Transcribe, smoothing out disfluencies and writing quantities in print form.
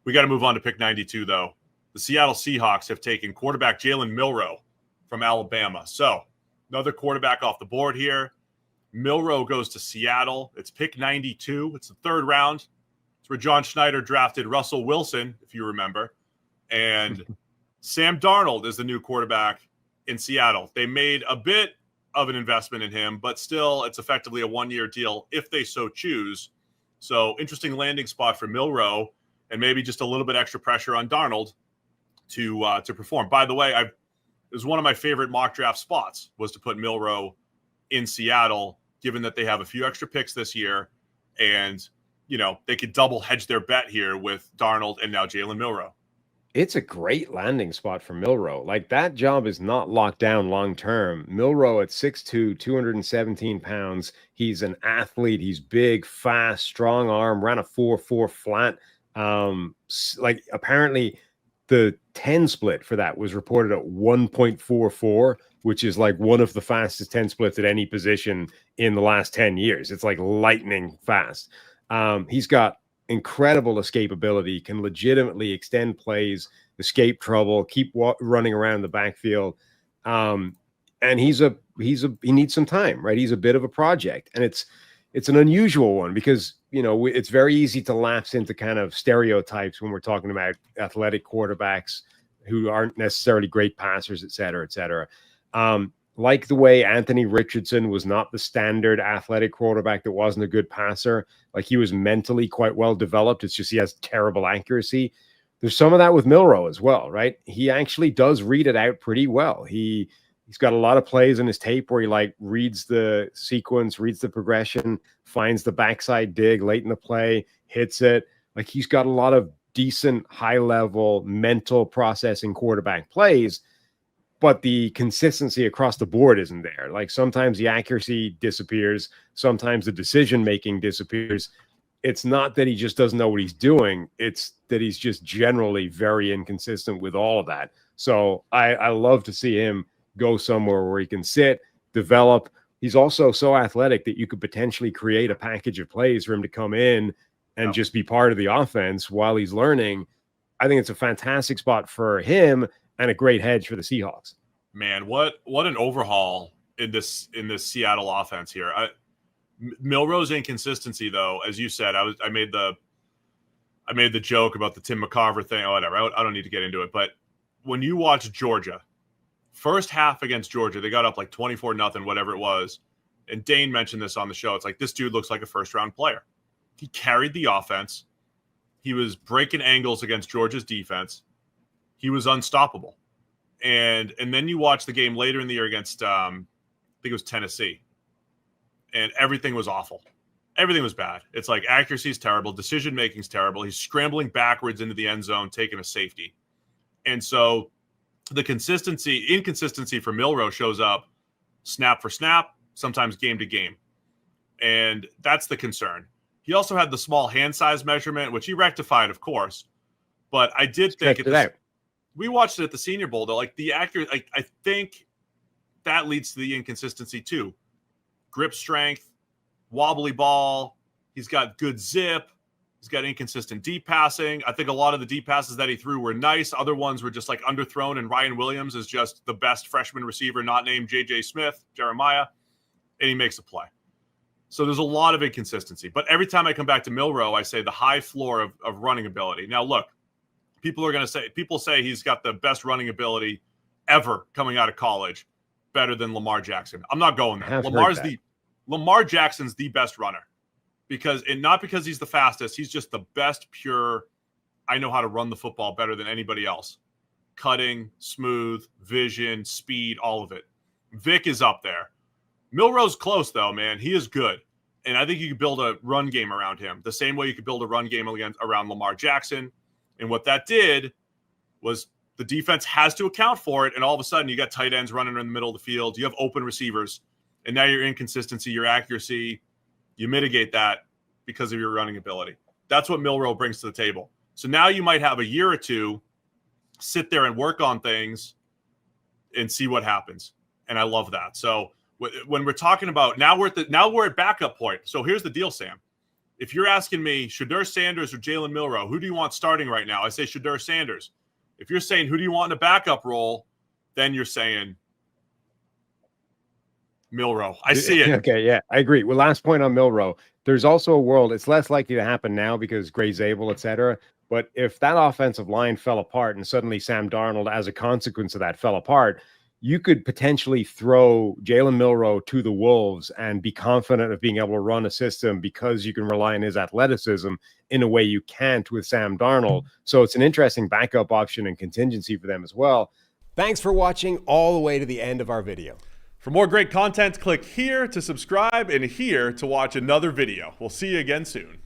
We got to move on to pick 92, though. The Seattle Seahawks have taken quarterback Jalen Milroe from Alabama. So another quarterback off the board here. Milroe goes to Seattle. It's pick 92. It's the third round. It's where John Schneider drafted Russell Wilson, if you remember. And Sam Darnold is the new quarterback in Seattle. They made a bit of an investment in him, but still it's effectively a one-year deal if they so choose. So interesting landing spot for Milroe, and maybe just a little bit extra pressure on Darnold to perform. By the way, it was one of my favorite mock draft spots was to put Milroe in Seattle, given that they have a few extra picks this year, and they could double hedge their bet here with Darnold and now Jalen Milroe. It's a great landing spot for Milroe. Like, that job is not locked down long term. Milroe at 6'2", 217 pounds. He's an athlete. He's big, fast, strong arm, ran a 4.4 flat. Apparently the 10 split for that was reported at 1.44, which is like one of the fastest 10 splits at any position in the last 10 years. It's like lightning fast. He's got incredible escapability, can legitimately extend plays, escape trouble, keep running around the backfield. And he needs some time, right? He's a bit of a project, and it's an unusual one because, it's very easy to lapse into kind of stereotypes when we're talking about athletic quarterbacks who aren't necessarily great passers, et cetera, et cetera. Like the way Anthony Richardson was not the standard athletic quarterback that wasn't a good passer. Like, he was mentally quite well developed. It's just he has terrible accuracy. There's some of that with Milroe as well, right? He actually does read it out pretty well. He's got a lot of plays in his tape where he reads the sequence, reads the progression, finds the backside dig late in the play, hits it. Like, he's got a lot of decent high-level mental processing quarterback plays, but the consistency across the board isn't there. Like, sometimes the accuracy disappears. Sometimes the decision-making disappears. It's not that he just doesn't know what he's doing. It's that he's just generally very inconsistent with all of that. So I love to see him go somewhere where he can sit, develop. He's also so athletic that you could potentially create a package of plays for him to come in and just be part of the offense while he's learning. I think it's a fantastic spot for him and a great hedge for the Seahawks. Man, what an overhaul in this Seattle offense here. Milroe's inconsistency, though, as you said, I made the joke about the Tim McCarver thing or whatever. I don't need to get into it, but when you watch Georgia, first half against Georgia, they got up like 24-0, whatever it was. And Dane mentioned this on the show. It's like, this dude looks like a first-round player. He carried the offense. He was breaking angles against Georgia's defense. He was unstoppable. And then you watch the game later in the year against, I think it was Tennessee. And everything was awful. Everything was bad. It's like accuracy is terrible. Decision-making is terrible. He's scrambling backwards into the end zone, taking a safety. And so the inconsistency for Milroe shows up snap for snap, sometimes game to game. And that's the concern. He also had the small hand size measurement, which he rectified, of course. But I did think we watched it at the Senior Bowl, though. Like, the accurate, I think that leads to the inconsistency too. Grip strength, wobbly ball. He's got good zip. He's got inconsistent deep passing. I think a lot of the deep passes that he threw were nice. Other ones were just like underthrown, and Ryan Williams is just the best freshman receiver not named J.J. Smith, Jeremiah, and he makes a play. So there's a lot of inconsistency. But every time I come back to Milroe, I say the high floor of running ability. Now, look, people say he's got the best running ability ever coming out of college, better than Lamar Jackson. I'm not going there. Lamar Jackson's the best runner not because he's the fastest. He's just the best pure. I know how to run the football better than anybody else. Cutting, smooth, vision, speed, all of it. Vic is up there. Milroe's close, though, man. He is good. And I think you could build a run game around him the same way you could build a run game around Lamar Jackson. And what that did was the defense has to account for it. And all of a sudden, you got tight ends running in the middle of the field. You have open receivers. And now your inconsistency, your accuracy, you mitigate that because of your running ability. That's what Milroe brings to the table. So now you might have a year or two, sit there and work on things and see what happens. And I love that. So when we're talking about now we're at backup point. So here's the deal, Sam. If you're asking me, Shedeur Sanders or Jalen Milroe, who do you want starting right now? I say Shedeur Sanders. If you're saying who do you want in a backup role, then you're saying Milroe. I see it. Okay, yeah, I agree. Well, last point on Milroe. There's also a world, it's less likely to happen now because Gray's able, et cetera. But if that offensive line fell apart and suddenly Sam Darnold, as a consequence of that, fell apart, you could potentially throw Jalen Milroe to the Wolves and be confident of being able to run a system because you can rely on his athleticism in a way you can't with Sam Darnold. So it's an interesting backup option and contingency for them as well. Thanks for watching all the way to the end of our video. For more great content, click here to subscribe and here to watch another video. We'll see you again soon.